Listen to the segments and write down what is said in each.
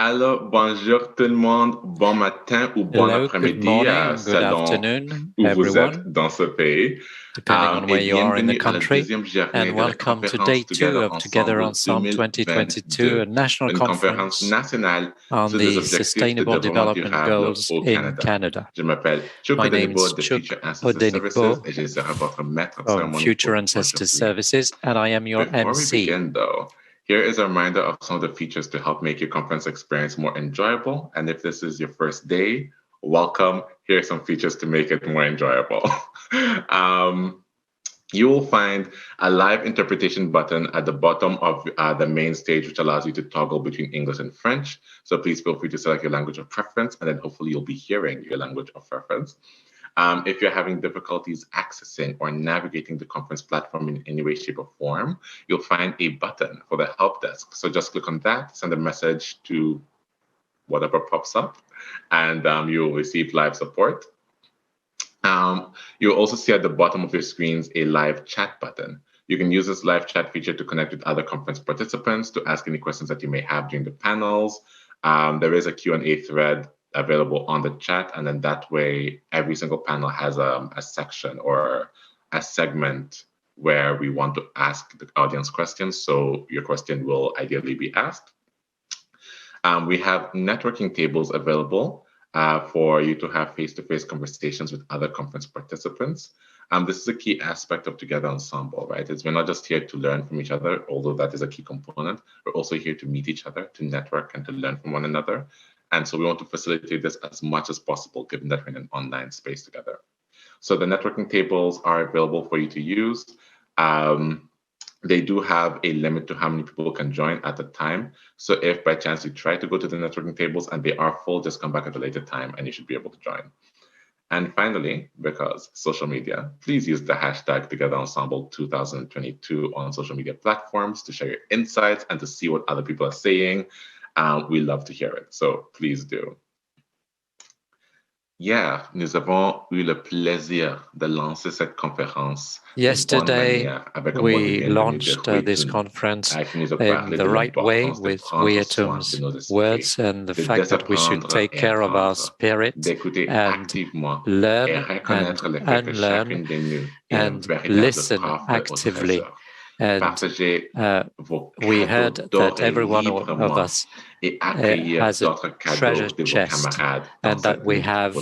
Alors, bonjour tout le monde, bon matin ou bon Hello, good après-midi morning, good selon afternoon, où vous êtes everyone, dans ce pays. depending on where Et you are in the bienvenue à la country, deuxième journée and de la welcome to conférence day 2 Together of Together Ensemble Ensemble 2022, a 2022, national une conférence conference nationale on sur les the objectifs de Sustainable développement Development durable Goals au in Canada. Canada. Je m'appelle Chúk My Odenigbo name's de Chúk Future Ancestor Services Odenigbo et je serai votre maître de from cérémonie Future pour Ancestors aujourd'hui. Services, and I am your Before we MC. begin, though, here is a reminder of some of the features to help make your conference experience more enjoyable. And if this is your first day, welcome. Here are some features to make it more enjoyable. You will find a live interpretation button at the bottom of the main stage, which allows you to toggle between English and French. So please feel free to select your language of preference, and then hopefully you'll be hearing your language of preference. If you're having difficulties accessing or navigating the conference platform in any way, shape, or form, you'll find a button for the help desk. So just click on that, send a message to whatever pops up, and you'll receive live support. You'll also see at the bottom of your screens a live chat button. You can use this live chat feature to connect with other conference participants, to ask any questions that you may have during the panels. There is a Q&A thread available on the chat, and then that way every single panel has a section or a segment where we want to ask the audience questions, so your question will ideally be asked. We have networking tables available for you to have face-to-face conversations with other conference participants. This is a key aspect of Together Ensemble, right? We're not just here to learn from each other, although that is a key component. We're also here to meet each other, to network, and to learn from one another. And so we want to facilitate this as much as possible, given that we're in an online space together. So the networking tables are available for you to use. They do have a limit to how many people can join at a time. So if by chance you try to go to the networking tables and they are full, just come back at a later time and you should be able to join. And finally, because social media, please use the hashtag Together Ensemble 2022 on social media platforms to share your insights and to see what other people are saying. We love to hear it, so please do. Hier, nous avons eu le plaisir de lancer cette conférence. Yesterday, we launched this conference in the right way with Wietum's words and the fact that we should take care of our spirit and learn and unlearn and listen actively. And we heard that every one of us has a treasure chest and that we have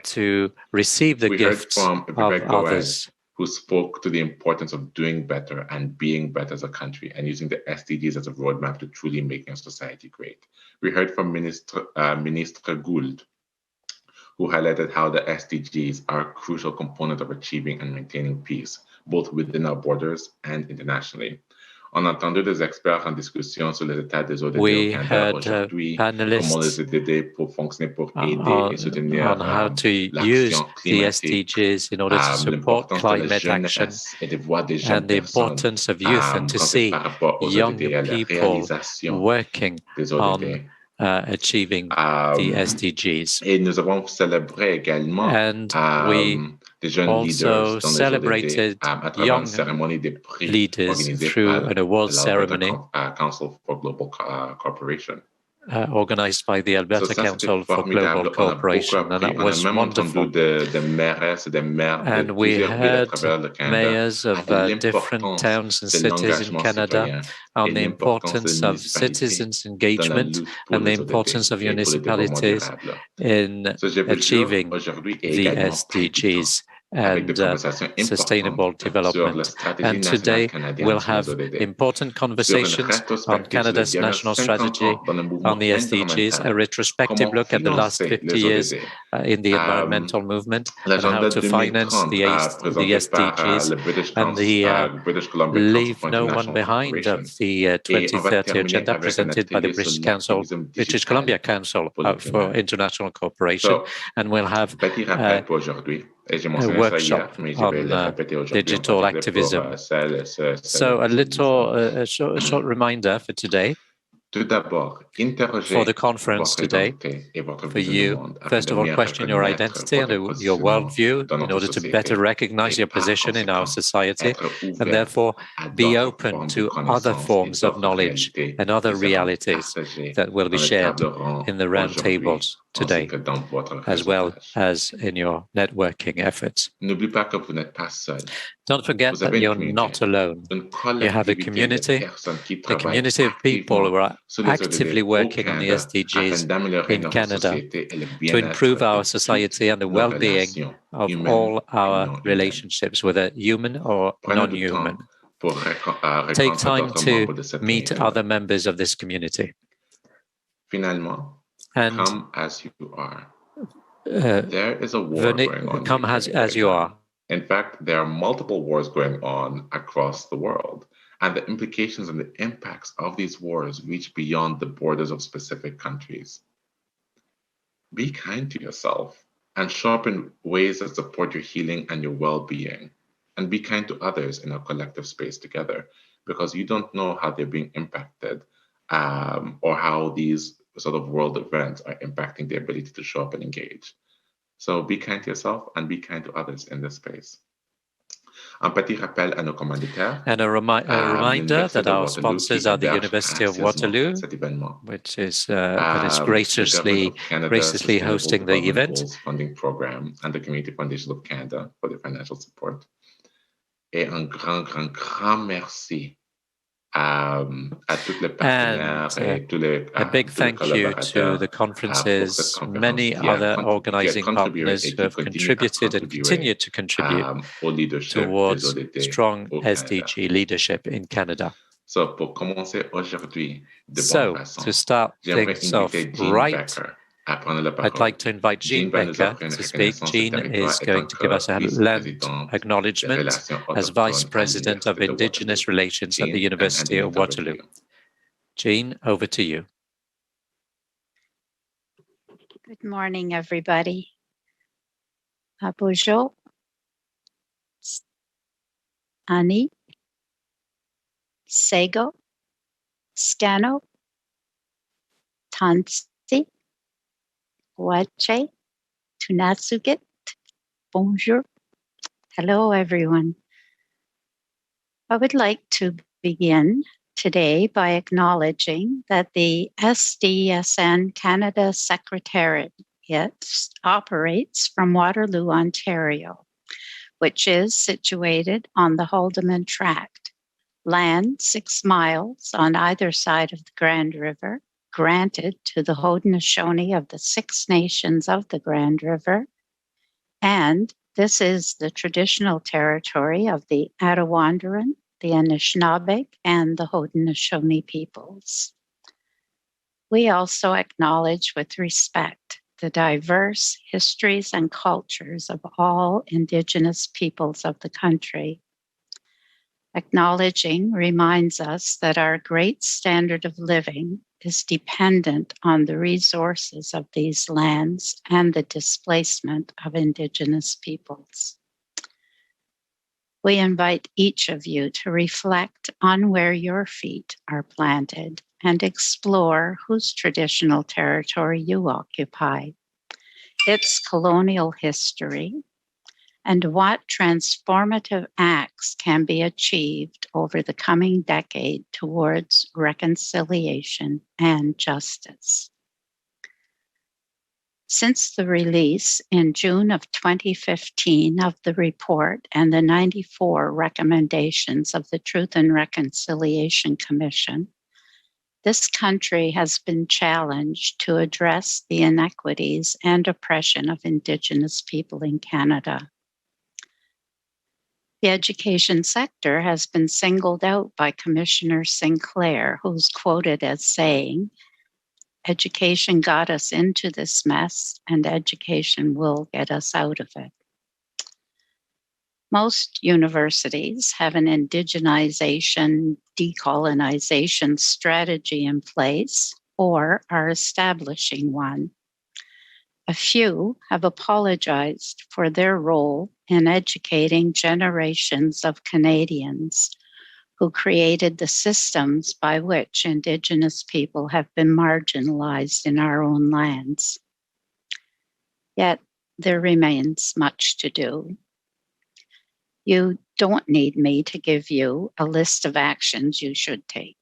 to receive the gifts of others. Who spoke to the importance of doing better and being better as a country and using the SDGs as a roadmap to truly making our society great. We heard from Minister Gould, who highlighted how the SDGs are a crucial component of achieving and maintaining peace, both within our borders and internationally. On a entendu des experts en discussion sur les états des ODD au Canada aujourd'hui, comment les ODD peuvent fonctionner pour aider et soutenir on how to use the SDGs in order to support climate action and the importance of youth and to see young people working on achieving the SDGs. Et nous avons célébré également and we also celebrated young leaders through an award ceremony Council for Global Cooperation. Organized by the Alberta Council for Global Cooperation, and that was wonderful. And we heard mayors of different towns and cities in Canada on the importance of citizens' engagement and the importance of municipalities in achieving the SDGs and sustainable development. And today we'll have important conversations on Canada's national strategy on the SDGs, a retrospective look at the last 50 years in the environmental movement and how to finance the SDGs and the Leave No One Behind of the 2030 agenda presented by the British Columbia Council for International Cooperation. And we'll have a workshop on digital activism. So a short reminder for today. For the conference today, for you, first of all, question your identity and your worldview in order to better recognize your position in our society, and therefore be open to other forms of knowledge and other realities that will be shared in the round tables today, as well as in your networking efforts. Don't forget that you're not alone. You have a community of people who are actively working on the SDGs in Canada to improve our society and the well-being of all our relationships, whether human or non-human. Take time to meet other members of this community. And come as you are. There is a war going on. Come as you are. In fact, there are multiple wars going on across the world, and the implications and the impacts of these wars reach beyond the borders of specific countries. Be kind to yourself and show up in ways that support your healing and your well-being, and be kind to others in our collective space together, because you don't know how they're being impacted or how these sort of world events are impacting their ability to show up and engage. So be kind to yourself and be kind to others in this space. Un petit rappel à nos commanditaires. And a reminder that our sponsors are the University of Waterloo, which is graciously hosting the event. Funding Program and the Community Foundation of Canada for their financial support. Et un grand merci à toutes les partenaires et tous les a big thank you to the conferences, many other organizing partners who have contributed and continue to contribute towards strong SDG leadership in Canada. So, pour commencer aujourd'hui, to start things off right, I'd like to invite Jean Becker to speak. Jean is going to give us a land acknowledgement as Vice President of Indigenous Relations at the University of Waterloo. Jean, over to you. Good morning, everybody. Bonjour. Ani. Sego. Scano. Tansi. Wache, Tunasugit, bonjour. Hello, everyone. I would like to begin today by acknowledging that the SDSN Canada Secretariat operates from Waterloo, Ontario, which is situated on the Haldimand Tract, land 6 miles on either side of the Grand River, granted to the Haudenosaunee of the Six Nations of the Grand River, and this is the traditional territory of the Attawandaron, the Anishinaabe, and the Haudenosaunee peoples. We also acknowledge with respect the diverse histories and cultures of all Indigenous peoples of the country. Acknowledging reminds us that our great standard of living is dependent on the resources of these lands and the displacement of Indigenous peoples. We invite each of you to reflect on where your feet are planted and explore whose traditional territory you occupy, its colonial history, and what transformative acts can be achieved over the coming decade towards reconciliation and justice. Since the release in June of 2015 of the report and the 94 recommendations of the Truth and Reconciliation Commission, this country has been challenged to address the inequities and oppression of Indigenous people in Canada. The education sector has been singled out by Commissioner Sinclair, who's quoted as saying, "Education got us into this mess, and education will get us out of it." Most universities have an indigenization, decolonization strategy in place or are establishing one. A few have apologized for their role in educating generations of Canadians who created the systems by which Indigenous people have been marginalized in our own lands. Yet there remains much to do. You don't need me to give you a list of actions you should take.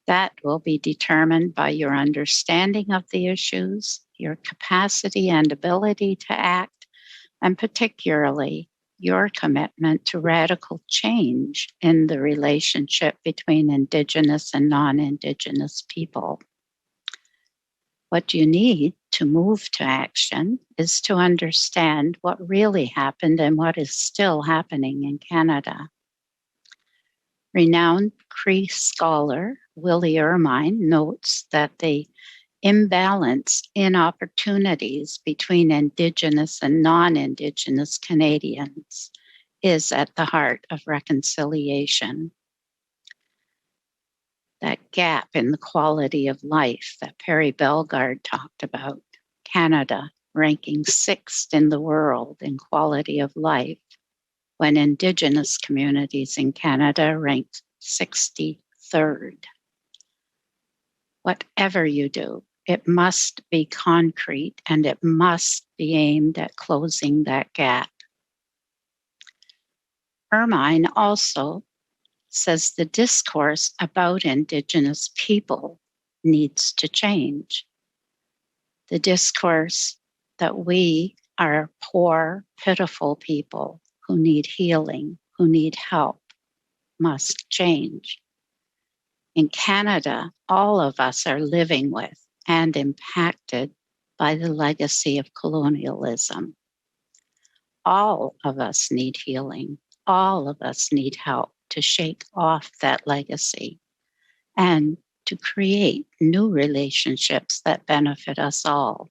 That will be determined by your understanding of the issues, your capacity and ability to act, and particularly your commitment to radical change in the relationship between Indigenous and non-Indigenous people. What you need to move to action is to understand what really happened and what is still happening in Canada. Renowned Cree scholar Willie Ermine notes that the imbalance in opportunities between Indigenous and non-Indigenous Canadians is at the heart of reconciliation. That gap in the quality of life that Perry Bellegarde talked about, Canada ranking 6th in the world in quality of life, when Indigenous communities in Canada ranked 63rd. Whatever you do, it must be concrete and it must be aimed at closing that gap. Ermine also says the discourse about Indigenous people needs to change. The discourse that we are poor, pitiful people who need healing, who need help, must change. In Canada, all of us are living with and impacted by the legacy of colonialism. All of us need healing. All of us need help to shake off that legacy and to create new relationships that benefit us all.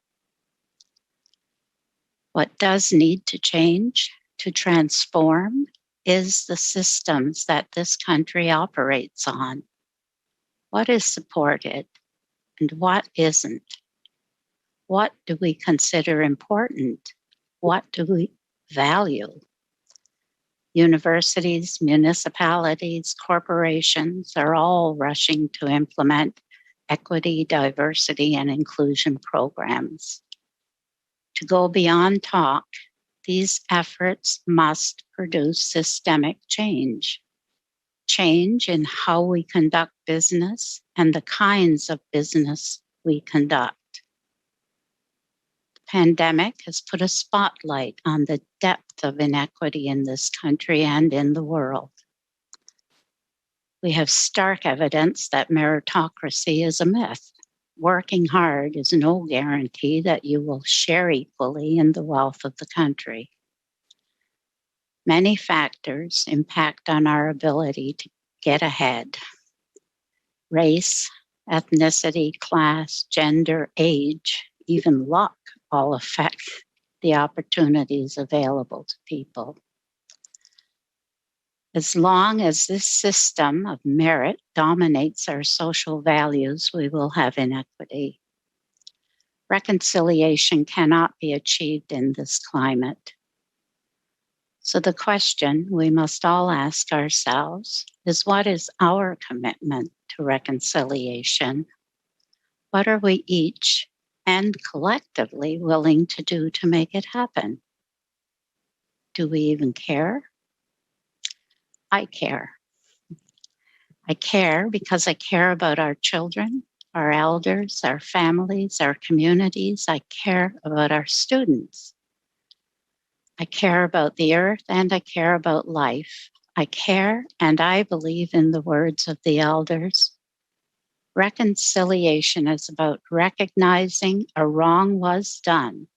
What does need to change, to transform, is the systems that this country operates on. What is supported and what isn't? What do we consider important? What do we value? Universities, municipalities, corporations are all rushing to implement equity, diversity, and inclusion programs. To go beyond talk, these efforts must produce systemic change. Change in how we conduct business and the kinds of business we conduct. The pandemic has put a spotlight on the depth of inequity in this country and in the world. We have stark evidence that meritocracy is a myth. Working hard is no guarantee that you will share equally in the wealth of the country. Many factors impact on our ability to get ahead. Race, ethnicity, class, gender, age, even luck all affect the opportunities available to people. As long as this system of merit dominates our social values, we will have inequity. Reconciliation cannot be achieved in this climate. So the question we must all ask ourselves is, what is our commitment to reconciliation? What are we each and collectively willing to do to make it happen? Do we even care? I care. I care because I care about our children, our elders, our families, our communities. I care about our students. I care about the earth and I care about life. I care and I believe in the words of the elders. Reconciliation is about recognizing a wrong was done,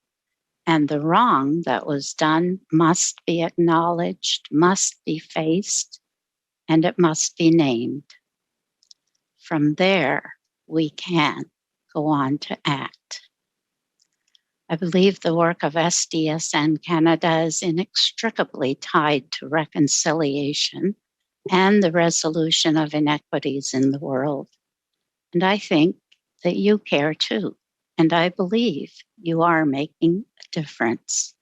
and the wrong that was done must be acknowledged, must be faced, and it must be named. From there, we can go on to act. I believe the work of SDSN Canada is inextricably tied to reconciliation and the resolution of inequities in the world. And I think that you care too, and I believe you are making a difference.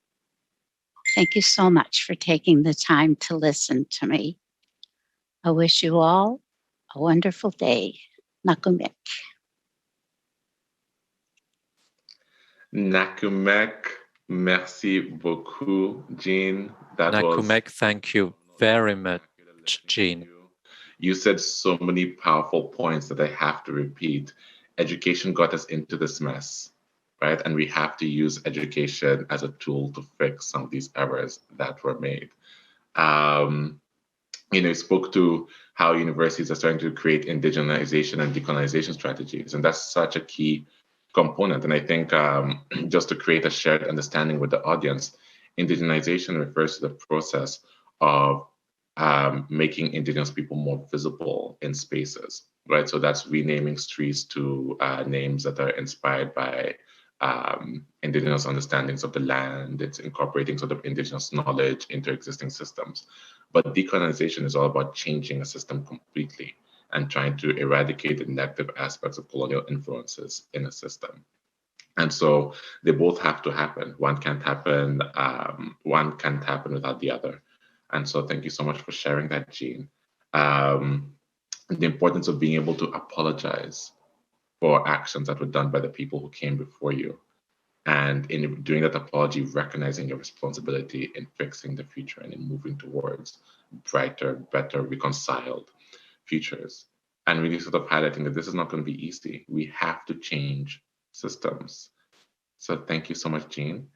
Thank you so much for taking the time to listen to me. I wish you all a wonderful day. Nakumek. Nakumek, merci beaucoup, Jean. Nakumek, thank you very much, Jean. You said so many powerful points that I have to repeat. Education got us into this mess, right? And we have to use education as a tool to fix some of these errors that were made. You spoke to how universities are starting to create indigenization and decolonization strategies, and that's such a key component. And I think just to create a shared understanding with the audience, indigenization refers to the process of making Indigenous people more visible in spaces, right? So that's renaming streets to names that are inspired by Indigenous understandings of the land. It's incorporating sort of Indigenous knowledge into existing systems. But decolonization is all about changing a system completely and trying to eradicate the negative aspects of colonial influences in a system. And so they both have to happen. One can't happen without the other. And so thank you so much for sharing that, Jean. The importance of being able to apologize for actions that were done by the people who came before you. And in doing that apology, recognizing your responsibility in fixing the future and in moving towards brighter, better, reconciled futures. And really sort of highlighting that this is not going to be easy. We have to change systems. So thank you so much, Jean.